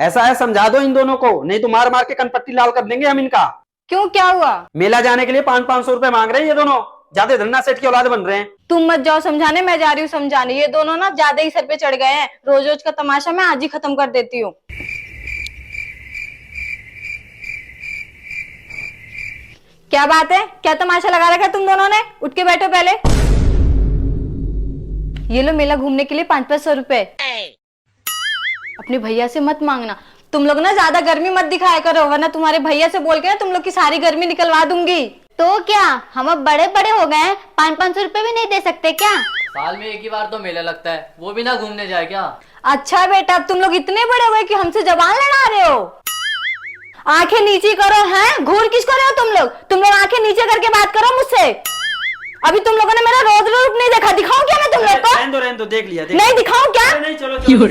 ऐसा है, समझा दो इन दोनों को, नहीं तो मार मार के कनपट्टी लाल कर देंगे हम इनका। क्यों, क्या हुआ? मेला जाने के लिए 500-500 रुपए मांग रहे हैं ये दोनों। ज्यादा धन्ना सेठ की औलाद बन रहे हैं। तुम मत जाओ समझाने, मैं जा रही हूँ समझाने। ये दोनों ना ज्यादा ही सर पे चढ़ गए हैं। रोज रोज का तमाशा मैं आज ही खत्म कर देती हूँ। क्या बात है, क्या तमाशा लगा रखा है तुम दोनों ने? उठ के बैठो पहले। ये लो मेला घूमने के लिए 500-500 रुपए। अपने भैया से मत मांगना। तुम लोग ना ज्यादा गर्मी मत दिखाया करो, वरना तुम्हारे भैया से बोल के ना तुम लोग की सारी गर्मी निकलवा दूंगी। तो क्या हम अब बड़े बड़े हो गए हैं, 500-500 रुपए भी नहीं दे सकते क्या? साल में एक ही बार तो मेला लगता है, वो भी ना घूमने जाए क्या? अच्छा बेटा, अब तुम लोग इतने बड़े हो गए कि हमसे जबान लड़ा रहे हो। आंखें नीचे करो। हैं, घूर किसको रहे हो तुम लोग? तुम लोग आंखें नीचे करके बात करो मुझसे। अभी तुम लोगों ने मेरा रोज रूप नहीं देखा। दिखाऊं क्या मैं तुम लोग को? रहने दो, देख लिया। नहीं दिखाऊं क्या? नहीं, चलो चलो।